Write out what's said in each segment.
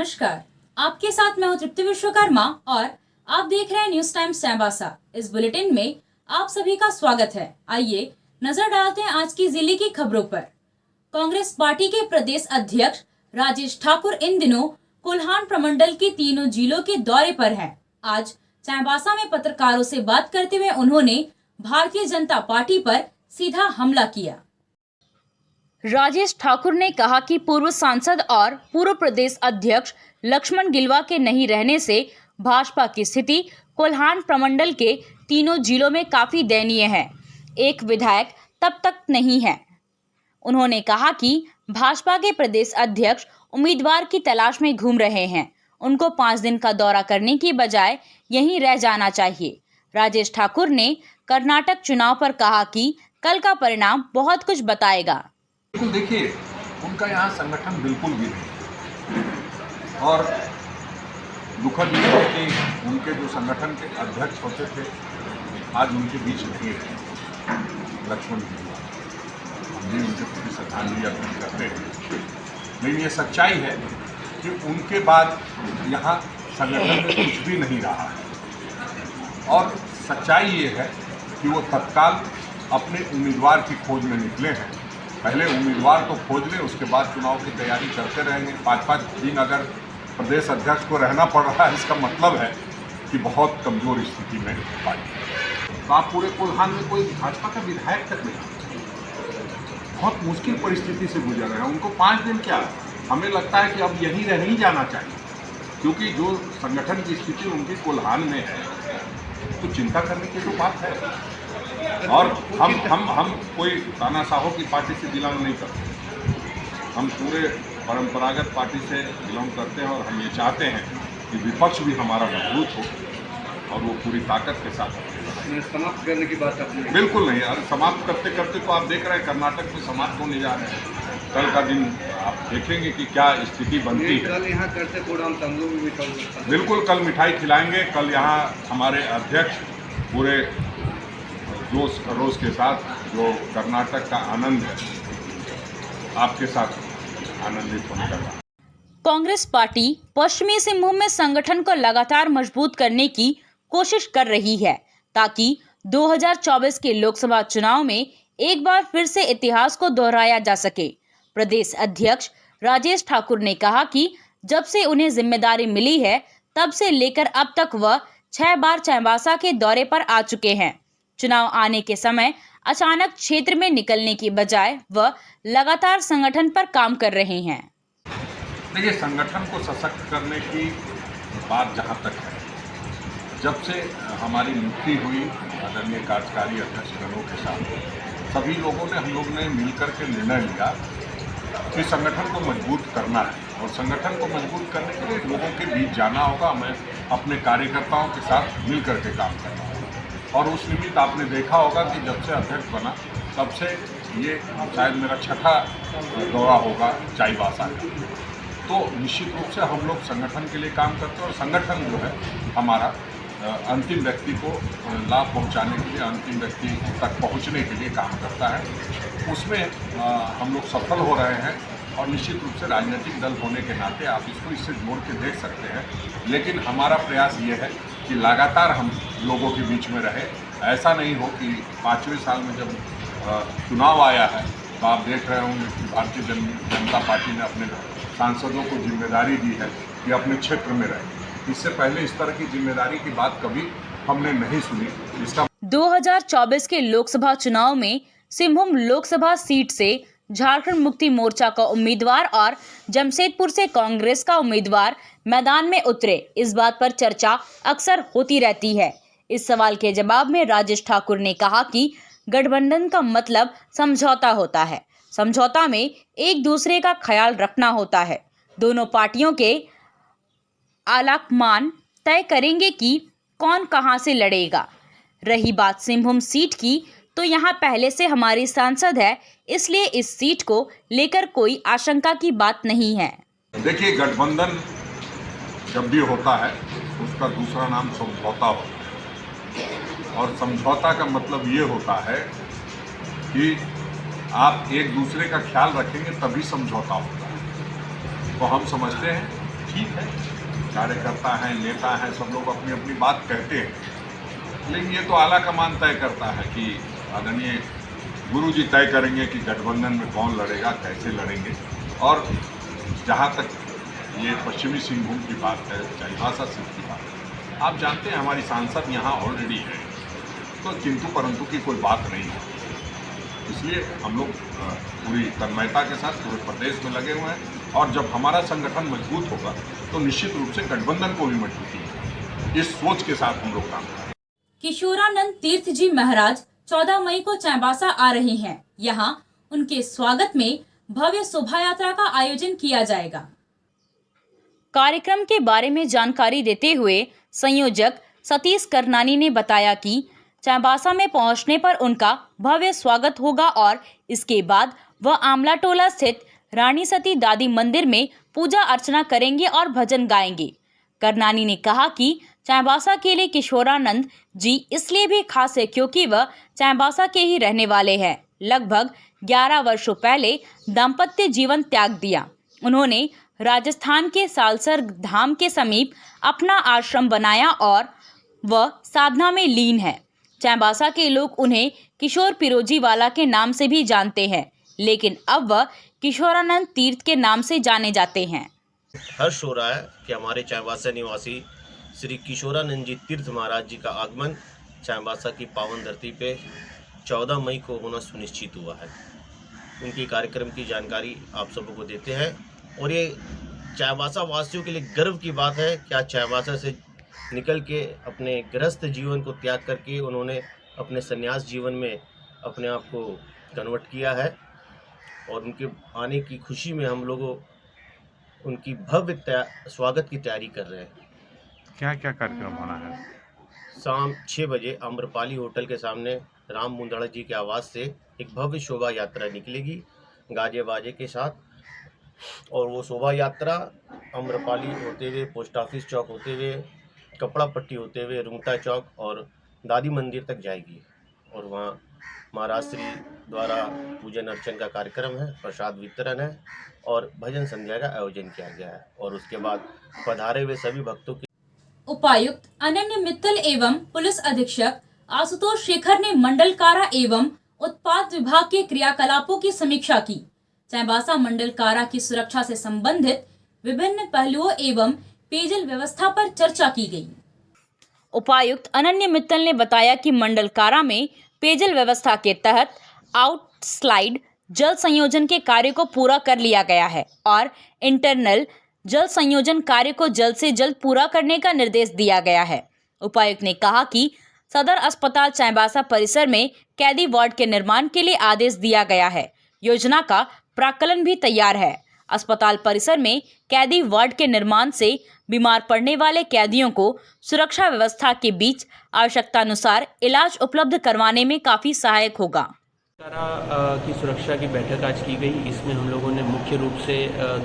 नमस्कार, आपके साथ मैं हूं तृप्ति विश्वकर्मा और आप देख रहे हैं न्यूज टाइम्स चाईबासा। इस बुलेटिन में आप सभी का स्वागत है। आइए नजर डालते हैं आज की जिले की खबरों पर। कांग्रेस पार्टी के प्रदेश अध्यक्ष राजेश ठाकुर इन दिनों कोल्हान प्रमंडल के तीनों जिलों के दौरे पर हैं। आज चाईबासा में पत्रकारों से बात करते हुए उन्होंने भारतीय जनता पार्टी पर सीधा हमला किया। राजेश ठाकुर ने कहा कि पूर्व सांसद और पूर्व प्रदेश अध्यक्ष लक्ष्मण गिलवा के नहीं रहने से भाजपा की स्थिति कोल्हान प्रमंडल के तीनों जिलों में काफी दयनीय है। एक विधायक तब तक नहीं है। उन्होंने कहा कि भाजपा के प्रदेश अध्यक्ष उम्मीदवार की तलाश में घूम रहे हैं। उनको 5 दिन का दौरा करने की बजाय यहीं रह जाना चाहिए। राजेश ठाकुर ने कर्नाटक चुनाव पर कहा कि कल का परिणाम बहुत कुछ बताएगा। बिल्कुल देखिए, उनका यहाँ संगठन बिल्कुल भी नहीं और दुखद ये है कि उनके जो संगठन के अध्यक्ष होते थे आज उनके बीच नहीं है। लक्ष्मण गिलवा, हम भी उनके प्रति श्रद्धांजलि अर्पित करते हैं, लेकिन ये सच्चाई है कि उनके बाद यहाँ संगठन में कुछ भी नहीं रहा है। और सच्चाई ये है कि वो तत्काल अपने उम्मीदवार की खोज में निकले हैं। पहले उम्मीदवार तो खोज लें, उसके बाद चुनाव की तैयारी करते रहेंगे। 5-5 दिन अगर प्रदेश अध्यक्ष को रहना पड़ रहा है, इसका मतलब है कि बहुत कमजोर स्थिति में पार्टी। तो आप पूरे कोल्हान में कोई भाजपा का विधायक तक नहीं, बहुत मुश्किल परिस्थिति से गुजर रहे हैं। उनको 5 दिन क्या, हमें लगता है कि अब यहीं रह ही जाना चाहिए, क्योंकि जो संगठन की स्थिति उनकी कोल्हान में है तो चिंता करने की तो बात है। और हम कोई तानाशाहों की पार्टी से बिलोंग नहीं करते, हम पूरे परंपरागत पार्टी से बिलोंग करते हैं और हम ये चाहते हैं कि विपक्ष भी हमारा मजबूत हो और वो पूरी ताकत के साथ समाप्त करने की बात अपनी बिल्कुल नहीं। अरे समाप्त करते करते तो आप देख रहे हैं कर्नाटक में समाप्त होने जा रहे हैं। कल का दिन आप देखेंगे कि क्या स्थिति बनती है। कल यहाँ करते प्रोग्राम तंबू में भी बिल्कुल, कल मिठाई खिलाएंगे। कल यहाँ हमारे अध्यक्ष पूरे जोश खरोश के साथ जो कर्नाटक का आनंद है आपके साथ आनंदित होने का। कांग्रेस पार्टी पश्चिमी सिंहभूम में संगठन को लगातार मजबूत करने की कोशिश कर रही है ताकि 2024 के लोकसभा चुनाव में एक बार फिर से इतिहास को दोहराया जा सके। प्रदेश अध्यक्ष राजेश ठाकुर ने कहा कि जब से उन्हें जिम्मेदारी मिली है तब से लेकर अब तक वह 6 बार चाईबासा के दौरे पर आ चुके हैं। चुनाव आने के समय अचानक क्षेत्र में निकलने की बजाय वह लगातार संगठन पर काम कर रहे हैं। देखिए, संगठन को सशक्त करने की बात जहाँ तक है, जब से हमारी नियुक्ति हुई आदरणीय कार्यकारी अध्यक्षगणों के साथ सभी लोगों ने, हम लोग ने मिलकर के निर्णय लिया कि संगठन को मजबूत करना है और संगठन को मजबूत करने के लिए लोगों के बीच जाना होगा। हमें अपने कार्यकर्ताओं के साथ मिल करके काम करना होगा और उस निमित्त आपने देखा होगा कि जब से अध्यक्ष बना तब से ये शायद मेरा 6ठा दौरा होगा चाईबासा का। तो निश्चित रूप से हम लोग संगठन के लिए काम करते हैं और संगठन जो है हमारा अंतिम व्यक्ति को लाभ पहुंचाने के लिए, अंतिम व्यक्ति तक पहुंचने के लिए काम करता है। उसमें हम लोग सफल हो रहे हैं और निश्चित रूप से राजनीतिक दल होने के नाते आप इसको इससे जोड़ के देख सकते हैं। लेकिन हमारा प्रयास ये है कि लगातार हम लोगों के बीच में रहे। ऐसा नहीं हो कि 5वें साल में जब चुनाव आया है तो आप देख रहे होंगे कि भारतीय जनता पार्टी ने अपने सांसदों को जिम्मेदारी दी है कि अपने क्षेत्र में रहे। इससे पहले इस तरह की जिम्मेदारी की बात कभी हमने नहीं सुनी। इसका 2024 के लोकसभा चुनाव में सिंहभूम लोकसभा सीट से झारखंड मुक्ति मोर्चा का उम्मीदवार और जमशेदपुर से कांग्रेस का उम्मीदवार मैदान में उतरे। इस बात पर चर्चा अक्सर होती रहती है। इस सवाल के जवाब में राजेश ठाकुर ने कहा कि गठबंधन का मतलब समझौता होता है। समझौता में एक दूसरे का ख्याल रखना होता है। दोनों पार्टियों के आलाकमान तय करेंगे कि कौन कहां से लड़ेगा। रही बात सिंहभूम सीट की, तो यहाँ पहले से हमारी सांसद है, इसलिए इस सीट को लेकर कोई आशंका की बात नहीं है। देखिए, गठबंधन जब भी होता है उसका दूसरा नाम समझौता होता है और समझौता का मतलब ये होता है कि आप एक दूसरे का ख्याल रखेंगे तभी समझौता होता है। तो हम समझते हैं ठीक है, कार्यकर्ता हैं, नेता हैं, सब लोग अपनी अपनी बात कहते हैं, लेकिन ये तो आला कमान तय करता है कि आदरणीय गुरु जी तय करेंगे कि गठबंधन में कौन लड़ेगा, कैसे लड़ेंगे। और जहाँ तक ये पश्चिमी सिंहभूम की बात है, चाईबासा सीट की बात है, आप जानते हैं हमारी सांसद यहाँ ऑलरेडी है, तो किंतु परंतु की कोई बात नहीं है। इसलिए हम लोग पूरी तन्मयता के साथ पूरे प्रदेश में लगे हुए हैं, और जब हमारा संगठन मजबूत होगा तो निश्चित रूप से गठबंधन को भी मजबूती है, इस सोच के साथ हम लोग काम करें। किशोरानंद तीर्थ जी महाराज 14 मई को चाईबासा आ रहे हैं। यहाँ उनके स्वागत में भव्य शोभा यात्रा का आयोजन किया जाएगा। कार्यक्रम के बारे में जानकारी देते हुए संयोजक सतीश करनानी ने बताया कि चाईबासा में पहुंचने पर उनका भव्य स्वागत होगा और इसके बाद वह आमला टोला स्थित रानी सती दादी मंदिर में पूजा अर्चना करेंगे और भजन गाएंगे। करनानी ने कहा कि चाईबासा के लिए किशोरानंद जी इसलिए भी खास है क्योंकि वह चाईबासा के ही रहने वाले हैं। लगभग 11 वर्षों पहले दाम्पत्य जीवन त्याग दिया। उन्होंने राजस्थान के सालसर धाम के समीप अपना आश्रम बनाया और वह साधना में लीन है। चाईबासा के लोग उन्हें किशोर पिरोजी वाला के नाम से भी जानते हैं, लेकिन अब वह किशोरानंद तीर्थ के नाम से जाने जाते हैं। हर्ष हो रहा है कि हमारे चाईबासा निवासी श्री किशोरानंद जी तीर्थ महाराज जी का आगमन चाईबासा की पावन धरती पे 14 मई को होना सुनिश्चित हुआ है। उनके कार्यक्रम की जानकारी आप सबों को देते हैं और ये चाईबासा वासियों के लिए गर्व की बात है कि आज चाईबासा से निकल के अपने गृहस्थ जीवन को त्याग करके उन्होंने अपने संन्यास जीवन में अपने आप को कन्वर्ट किया है और उनके आने की खुशी में हम लोगों उनकी भव्य स्वागत की तैयारी कर रहे हैं। क्या क्या कार्यक्रम होना है? शाम 6 बजे आम्रपाली होटल के सामने राम मुंदड़ा जी के आवास से एक भव्य शोभा यात्रा निकलेगी गाजे बाजे के साथ, और वो शोभा यात्रा आम्रपाली होते हुए पोस्ट ऑफिस चौक होते हुए कपड़ा पट्टी होते हुए रुंगटा चौक और दादी मंदिर तक जाएगी और वहाँ महाराज श्री द्वारा पूजन अर्चन का कार्यक्रम है, प्रसाद वितरण है और भजन संध्या का आयोजन किया गया है। और उसके बाद पधारे हुए सभी भक्तों की उपायुक्त अनन्य मित्तल एवं पुलिस अधीक्षक आशुतोष शेखर ने मंडल कारा एवं उत्पाद विभाग के क्रियाकलापों की समीक्षा की। चाईबासा मंडल कारा की सुरक्षा से संबंधित विभिन्न पहलुओं एवं पेयजल व्यवस्था पर चर्चा की गई। उपायुक्त अनन्य मित्तल ने बताया कि मंडल कारा में पेयजल व्यवस्था के तहत आउटस्लाइड जल संयोजन के कार्य को पूरा कर लिया गया है और इंटरनल जल संयोजन कार्य को जल्द से जल्द पूरा करने का निर्देश दिया गया है। उपायुक्त ने कहा कि सदर अस्पताल चाईबासा परिसर में कैदी वार्ड के निर्माण के लिए आदेश दिया गया है। योजना का प्राक्कलन भी तैयार है। अस्पताल परिसर में कैदी वार्ड के निर्माण से बीमार पड़ने वाले कैदियों को सुरक्षा व्यवस्था के बीच आवश्यकतानुसार इलाज उपलब्ध करवाने में काफी सहायक होगा। की सुरक्षा की बैठक आज की गई। इसमें हम लोगों ने मुख्य रूप से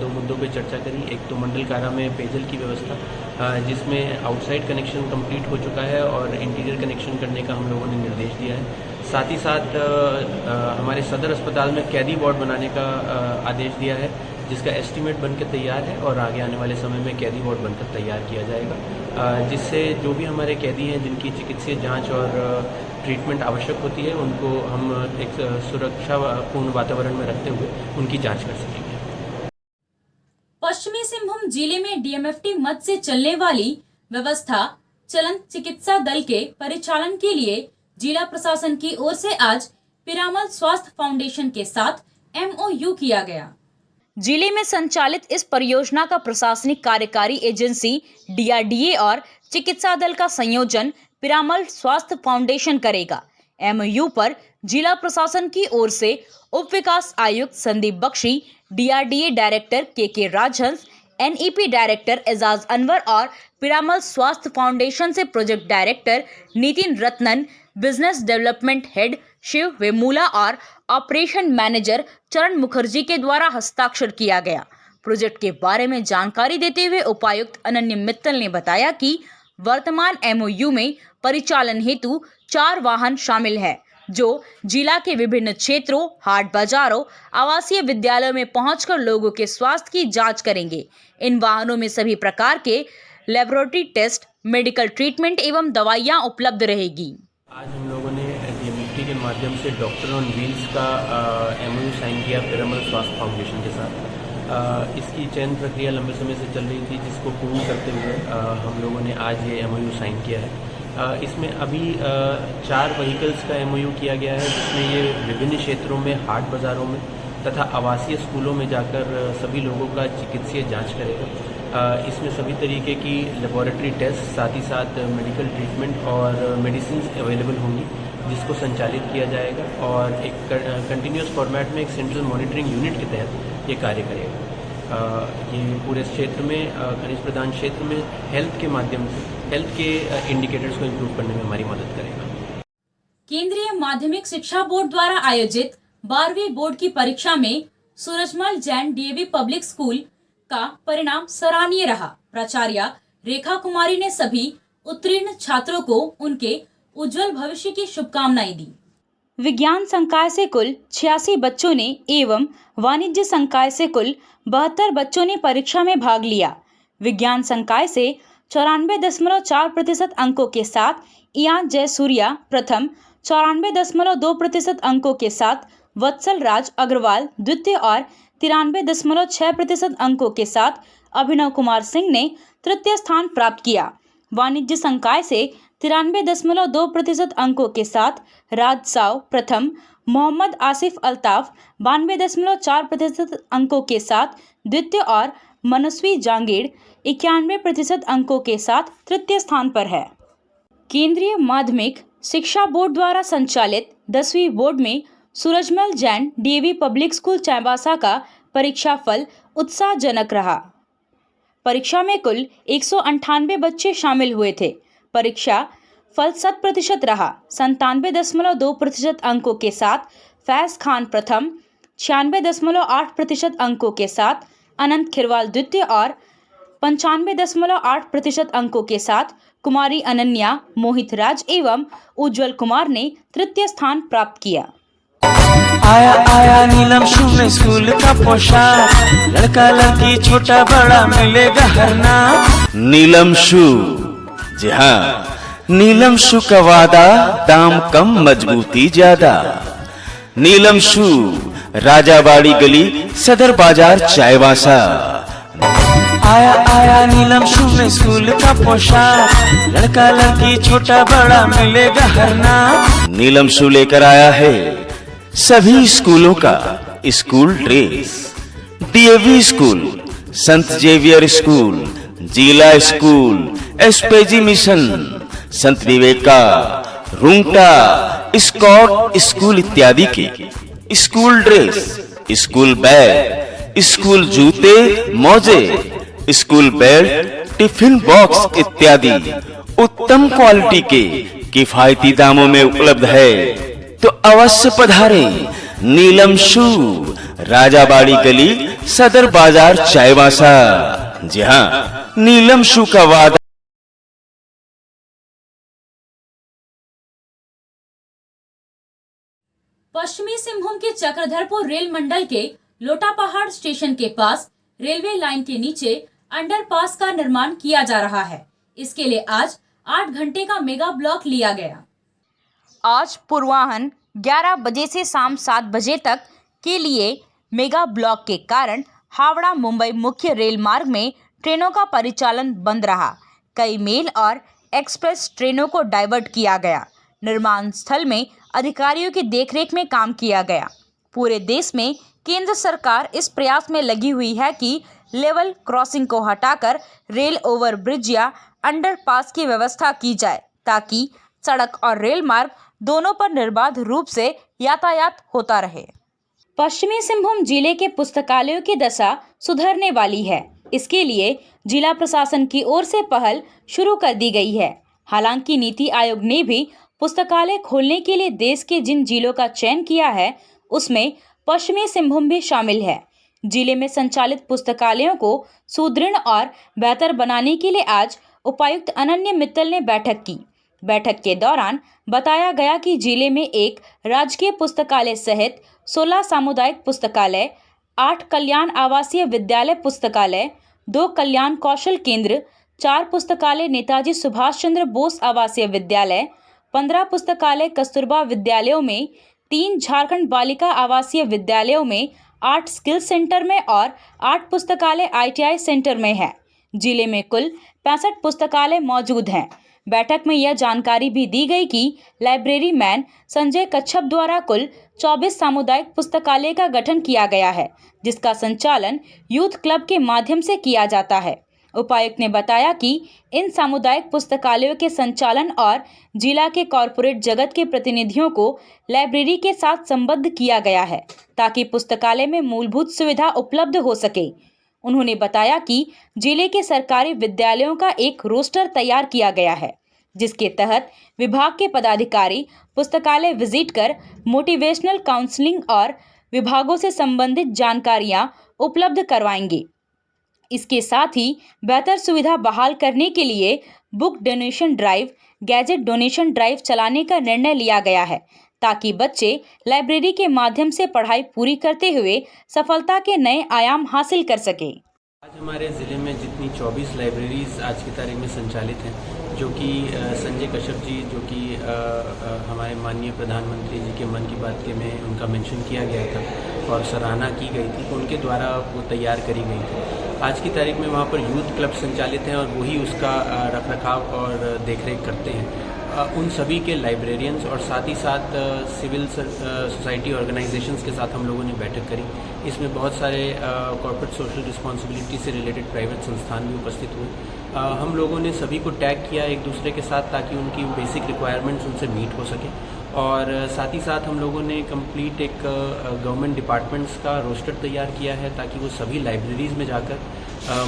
2 मुद्दों पे चर्चा करी। एक तो मंडल कारा में पेयजल की व्यवस्था, जिसमें आउटसाइड कनेक्शन कंप्लीट हो चुका है और इंटीरियर कनेक्शन करने का हम लोगों ने निर्देश दिया है। साथ ही साथ हमारे सदर अस्पताल में कैदी वार्ड बनाने का आदेश दिया है, जिसका एस्टीमेट बनकर तैयार है और आगे आने वाले समय में कैदी वार्ड बनकर तैयार किया जाएगा, जिससे जो भी हमारे कैदी हैं जिनकी चिकित्सीय जांच और ट्रीटमेंट आवश्यक होती है उनको हम एक सुरक्षापूर्ण वातावरण में रखते हुए उनकी जांच कर सकेंगे। पश्चिमी सिंहभूम जिले में डीएमएफटी मद से चलने वाली व्यवस्था चलंत चिकित्सा दल के परिचालन के लिए जिला प्रशासन की ओर से आज पिरामल स्वास्थ्य फाउंडेशन के साथ MOU किया गया। जिले में संचालित इस परियोजना का प्रशासनिक कार्यकारी एजेंसी DRDA और चिकित्सा दल का संयोजन पिरामल स्वास्थ्य फाउंडेशन करेगा। MOU पर जिला प्रशासन की ओर से उप विकास आयुक्त Sandeep Bakshi, DRDA director KK Rajhans, NEP director Ejaz Anwar और पिरामल स्वास्थ्य फाउंडेशन से project director Nitin Ratnan, business development head Shiv Vemula और ऑपरेशन मैनेजर चरण मुखर्जी के द्वारा हस्ताक्षर किया गया। प्रोजेक्ट के बारे में जानकारी देते हुए उपायुक्त अनन्य मित्तल ने बताया कि वर्तमान MOU में परिचालन हेतु 4 वाहन शामिल है। जो जिला के विभिन्न क्षेत्रों, हाट बाजारों, आवासीय विद्यालयों में पहुंचकर लोगों के स्वास्थ्य की जांच करेंगे। इन वाहनों में सभी प्रकार के लेबोरेटरी टेस्ट, मेडिकल ट्रीटमेंट एवं दवाइयां उपलब्ध रहेगी। आज हम लोगों ने डीएमएफटी के माध्यम से डॉक्टर ऑन व्हील्स का एमओयू साइन किया पिरामल स्वास्थ्य फाउंडेशन के साथ। इसकी चयन प्रक्रिया लंबे समय से चल रही थी, जिसको पूर्ण करते हुए हम लोगों ने आज ये एमओयू साइन किया है। इसमें अभी 4 व्हीकल्स का एमओयू किया गया है, जिसमें ये विभिन्न क्षेत्रों में, हाट बाज़ारों में तथा आवासीय स्कूलों में जाकर सभी लोगों का चिकित्सीय जांच करेगा। इसमें सभी तरीके की लेबोरेटरी टेस्ट, साथ ही साथ मेडिकल ट्रीटमेंट और मेडिसिन अवेलेबल होंगी, जिसको संचालित किया जाएगा और एक कंटिन्यूस फॉर्मेट में एक सेंट्रल मॉनिटरिंग यूनिट के तहत ये कार्य करेगा। ये पूरे क्षेत्र में, खनिज प्रधान क्षेत्र में हेल्थ के माध्यम से हेल्थ के इंडिकेटर्स को इम्प्रूव करने में हमारी मदद करेगा। केंद्रीय माध्यमिक शिक्षा बोर्ड द्वारा आयोजित 12वीं बोर्ड की परीक्षा में Surajmal Jain DAV public school का परिणाम सराहनीय रहा। प्राचार्य रेखा कुमारी ने सभी उत्तीर्ण छात्रों को उनके उज्जवल भविष्य की शुभकामनाएं दी। विज्ञान संकाय से कुल 86 बच्चों ने एवं वाणिज्य संकाय से कुल 72 बच्चों ने परीक्षा में भाग लिया। विज्ञान संकाय से 94.4% अंकों के साथ इयान जयसूर्या प्रथम, 94.2% अंकों के साथ वत्सल राज अग्रवाल द्वितीय और 93.6% अंकों के साथ अभिनव कुमार सिंह ने तृतीय स्थान प्राप्त किया। वाणिज्य संकाय से 93.2% अंकों के साथ राज साव प्रथम, मोहम्मद आसिफ अल्ताफ 92.4% अंकों के साथ द्वितीय और मनस्वी जांगीड़ 91% अंकों के साथ तृतीय स्थान पर है। केंद्रीय माध्यमिक शिक्षा बोर्ड द्वारा संचालित 10वीं बोर्ड में Surajmal Jain DAV public school Chaibasa का परीक्षा फल उत्साहजनक रहा। परीक्षा में कुल 198 बच्चे शामिल हुए थे। परीक्षा फल 100% रहा। 97.2% अंकों के साथ फैज खान प्रथम, 96.8% अंकों के साथ अनंत खिरवाल द्वितीय और 95.8% अंकों के साथ कुमारी अनन्या, मोहित राज एवं उज्जवल कुमार ने तृतीय स्थान प्राप्त किया। आया आया नीलम शू में स्कूल का पोशाक, लड़का लड़की छोटा बड़ा मिलेगा हर नाम। नीलम शू, जी हाँ, नीलम शू का वादा, दाम कम मजबूती ज्यादा। नीलम शू, राजाबाड़ी गली, सदर बाजार चाईबासा। आया आया नीलम शू में स्कूल का पोशाक, लड़का लड़की छोटा बड़ा मिलेगा हर नाम। नीलम शू लेकर आया है सभी स्कूलों का स्कूल ड्रेस। डीएवी स्कूल, संत जेवियर स्कूल, जिला स्कूल, एसपीजी मिशन, संत विवेका, रुंगटा, स्कॉट स्कूल इत्यादि के school dress, school bag, school जूते, मोजे, स्कूल बेल्ट, टिफिन बॉक्स इत्यादि उत्तम क्वालिटी के किफायती दामों में उपलब्ध है, तो अवश्य पधारें। नीलम शू, राजाबाड़ी गली, सदर बाजार चाईबासा। जी हाँ, नीलम शू का वादा। पश्चिमी सिंहभूम के चक्रधरपुर रेल मंडल के लोटापहाड़ स्टेशन के पास रेलवे लाइन के नीचे अंडरपास का निर्माण किया जा रहा है। इसके लिए आज 8 घंटे का मेगा ब्लॉक लिया गया। आज पूर्वाह्न 11 बजे से शाम 7 बजे तक के लिए मेगा ब्लॉक के कारण हावड़ा मुंबई मुख्य रेल मार्ग में ट्रेनों का परिचालन बंद रहा। कई मेल और एक्सप्रेस ट्रेनों को डाइवर्ट किया गया। निर्माण स्थल में अधिकारियों की देखरेख में काम किया गया। पूरे देश में केंद्र सरकार इस प्रयास में लगी हुई है कि लेवल क्रॉसिंग को हटाकर रेल ओवर ब्रिज या अंडरपास की व्यवस्था की जाए, ताकि सड़क और रेल मार्ग दोनों पर निर्बाध रूप से यातायात होता रहे। पश्चिमी सिंहभूम जिले के पुस्तकालयों की दशा सुधरने वाली है। इसके लिए जिला प्रशासन की ओर से पहल शुरू कर दी गई है। हालांकि नीति आयोग ने भी पुस्तकालय खोलने के लिए देश के जिन जिलों का चयन किया है, उसमें पश्चिमी सिंहभूम भी शामिल है। जिले में संचालित पुस्तकालयों को सुदृढ़ और बेहतर बनाने के लिए आज उपायुक्त अनन्य मित्तल ने बैठक की। बैठक के दौरान बताया गया कि जिले में एक राजकीय पुस्तकालय सहित 16 सामुदायिक पुस्तकालय, 8 कल्याण आवासीय विद्यालय पुस्तकालय, 2 कल्याण कौशल केंद्र, 4 पुस्तकालय नेताजी सुभाष चंद्र बोस आवासीय विद्यालय, 15 पुस्तकालय कस्तूरबा विद्यालयों में, 3 झारखंड बालिका आवासीय विद्यालयों में, 8 स्किल सेंटर में और 8 पुस्तकालय ITI सेंटर में है। जिले में कुल 65 पुस्तकालय मौजूद हैं। बैठक में यह जानकारी भी दी गई कि लाइब्रेरी मैन संजय कच्छप द्वारा कुल 24 सामुदायिक पुस्तकालय का गठन किया गया है, जिसका संचालन यूथ क्लब के माध्यम से किया जाता है। उपायुक्त ने बताया कि इन सामुदायिक पुस्तकालयों के संचालन और जिला के कॉरपोरेट जगत के प्रतिनिधियों को लाइब्रेरी के साथ संबद्ध किया गया है, ताकि पुस्तकालय में मूलभूत सुविधा उपलब्ध हो सके। उन्होंने बताया कि जिले के सरकारी विद्यालयों का एक रोस्टर तैयार किया गया है, जिसके तहत विभाग के पदाधिकारी पुस्तकालय विजिट कर मोटिवेशनल काउंसलिंग और विभागों से संबंधित जानकारियां उपलब्ध करवाएंगे। इसके साथ ही बेहतर सुविधा बहाल करने के लिए book donation drive, gadget donation drive चलाने का निर्णय लिया गया है, ताकि बच्चे लाइब्रेरी के माध्यम से पढ़ाई पूरी करते हुए सफलता के नए आयाम हासिल कर सके। आज हमारे ज़िले में जितनी 24 लाइब्रेरीज आज की तारीख में संचालित हैं, जो कि संजय कश्यप जी, जो कि हमारे माननीय प्रधानमंत्री जी के मन की बात के में उनका मेंशन किया गया था और सराहना की गई थी, उनके द्वारा वो तैयार करी गई थी। आज की तारीख में वहाँ पर यूथ क्लब संचालित हैं और वही उसका रखरखाव और देखरेख करते हैं। उन सभी के लाइब्रेरियंस और साथ ही साथ सिविल सोसाइटी ऑर्गेनाइजेशंस के साथ हम लोगों ने बैठक करी। इसमें बहुत सारे कॉर्पोरेट सोशल रिस्पॉन्सिबिलिटी से रिलेटेड प्राइवेट संस्थान भी उपस्थित हुए। हम लोगों ने सभी को टैग किया एक दूसरे के साथ, ताकि उनकी बेसिक रिक्वायरमेंट्स उनसे मीट हो सके। और साथ ही साथ हम लोगों ने कंप्लीट एक गवर्नमेंट डिपार्टमेंट्स का रोस्टर तैयार किया है, ताकि वो सभी लाइब्रेरीज़ में जाकर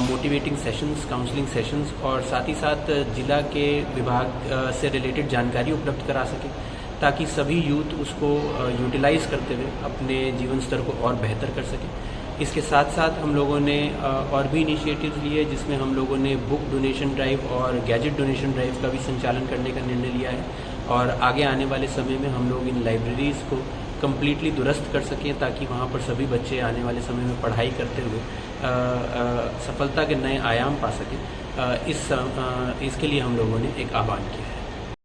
मोटिवेटिंग सेशंस, काउंसलिंग सेशंस और साथ ही साथ जिला के विभाग से रिलेटेड जानकारी उपलब्ध करा सके, ताकि सभी यूथ उसको यूटिलाइज़ करते हुए अपने जीवन स्तर को और बेहतर कर सके। इसके साथ साथ हम लोगों ने और भी इनिशिएटिव्स लिए, जिसमें हम लोगों ने बुक डोनेशन ड्राइव और गैजेट डोनेशन ड्राइव का भी संचालन करने का निर्णय लिया है। और आगे आने वाले समय में हम लोग इन लाइब्रेरीज़ को कम्प्लीटली दुरुस्त कर सकें, ताकि वहाँ पर सभी बच्चे आने वाले समय में पढ़ाई करते हुए सफलता के नए आयाम पा सकें। इसके लिए हम लोगों ने एक आह्वान किया है।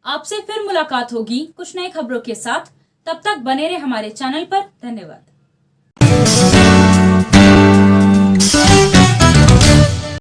आपसे फिर मुलाकात होगी कुछ नई खबरों के साथ। तब तक बने रहे हमारे चैनल पर। धन्यवाद।